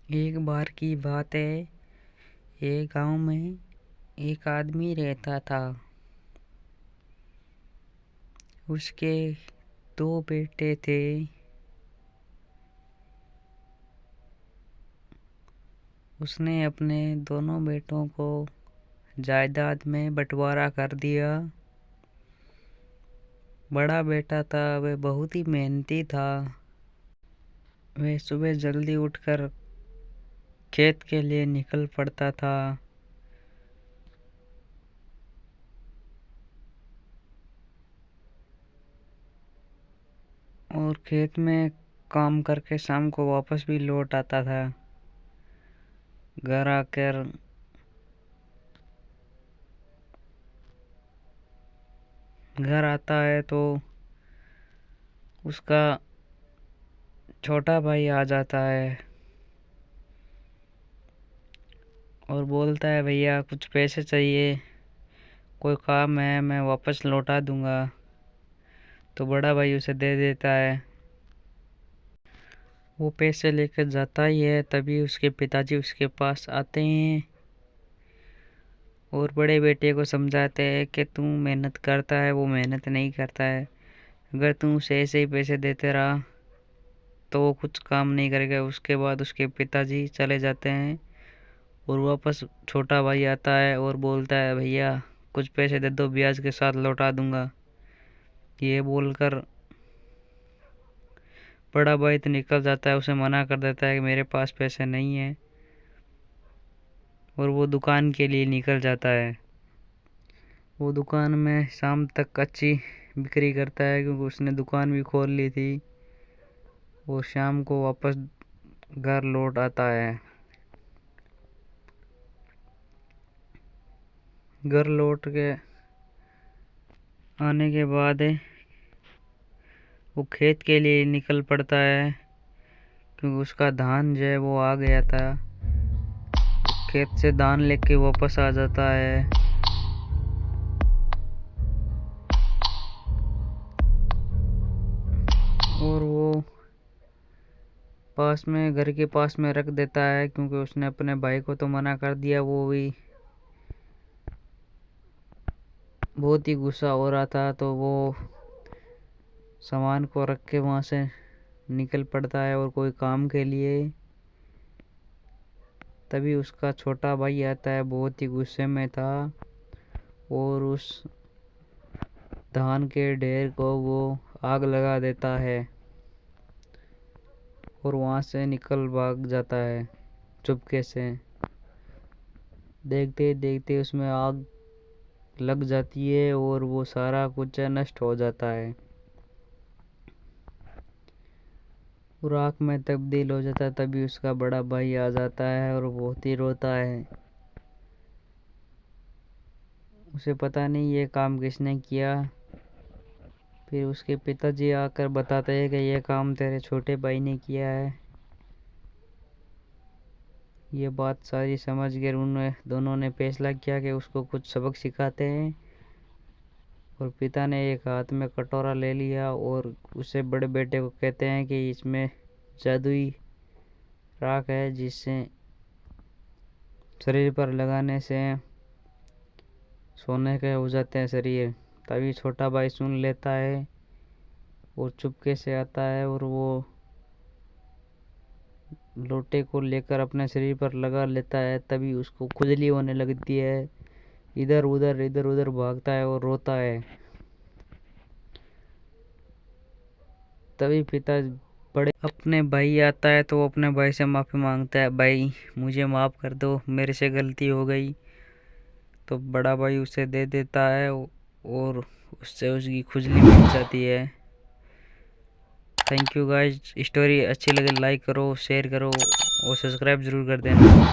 एक बार की बात है। एक गांव में एक आदमी रहता था। उसके दो बेटे थे। उसने अपने दोनों बेटों को जायदाद में बंटवारा कर दिया। बड़ा बेटा था, वह बहुत ही मेहनती था। वह सुबह जल्दी उठकर खेत के लिए निकल पड़ता था। और खेत में काम करके शाम को वापस भी लौट आता था। घर आकर घर आता है तो उसका छोटा भाई आ जाता है और बोलता है, भैया कुछ पैसे चाहिए, कोई काम है, मैं वापस लौटा दूंगा। तो बड़ा भाई उसे दे देता है। वो पैसे लेकर जाता ही है, तभी उसके पिताजी उसके पास आते हैं और बड़े बेटे को समझाते हैं कि तू मेहनत करता है, वो मेहनत नहीं करता है। अगर तू उसे ऐसे ही पैसे देते रहा तो वो कुछ काम नहीं करेगा। उसके बाद उसके पिताजी चले जाते हैं और वापस छोटा भाई आता है और बोलता है, भैया कुछ पैसे दे दो, ब्याज के साथ लौटा दूंगा। ये बोलकर बड़ा भाई तो निकल जाता है, उसे मना कर देता है कि मेरे पास पैसे नहीं है, और वो दुकान के लिए निकल जाता है। वो दुकान में शाम तक अच्छी बिक्री करता है क्योंकि उसने दुकान भी खोल ली थी। वो शाम को वापस घर लौट आता है। घर लौट के आने के बाद वो खेत के लिए निकल पड़ता है क्योंकि उसका धान जो है वो आ गया था। खेत से धान लेके वापस आ जाता है और वो घर के पास में रख देता है क्योंकि उसने अपने भाई को तो मना कर दिया। वो भी बहुत ही गुस्सा हो रहा था, तो वो सामान को रख के वहाँ से निकल पड़ता है और कोई काम के लिए। तभी उसका छोटा भाई आता है, बहुत ही गुस्से में था, और उस धान के ढेर को वो आग लगा देता है और वहाँ से निकल भाग जाता है चुपके से। देखते देखते उसमें आग लग जाती है और वो सारा कुछ नष्ट हो जाता है और आग में तब्दील हो जाता है। तभी उसका बड़ा भाई आ जाता है और बहुत ही रोता है। उसे पता नहीं ये काम किसने किया। फिर उसके पिताजी आकर बताते हैं कि ये काम तेरे छोटे भाई ने किया है। ये बात सारी समझ कर उन दोनों ने फैसला किया कि उसको कुछ सबक सिखाते हैं। और पिता ने एक हाथ में कटोरा ले लिया और उसे बड़े बेटे को कहते हैं कि इसमें जादुई राख है, जिससे शरीर पर लगाने से सोने के हो जाते हैं शरीर। तभी छोटा भाई सुन लेता है और चुपके से आता है और वो लोटे को लेकर अपने शरीर पर लगा लेता है। तभी उसको खुजली होने लगती है, इधर उधर भागता है और रोता है। तभी पिता बड़े अपने भाई आता है तो वो अपने भाई से माफ़ी मांगता है, भाई मुझे माफ़ कर दो, मेरे से गलती हो गई। तो बड़ा भाई उसे दे देता है और उससे उसकी खुजली मिट जाती है। Thank you guys. स्टोरी अच्छी लगे लाइक करो, शेयर करो और सब्सक्राइब ज़रूर कर देना।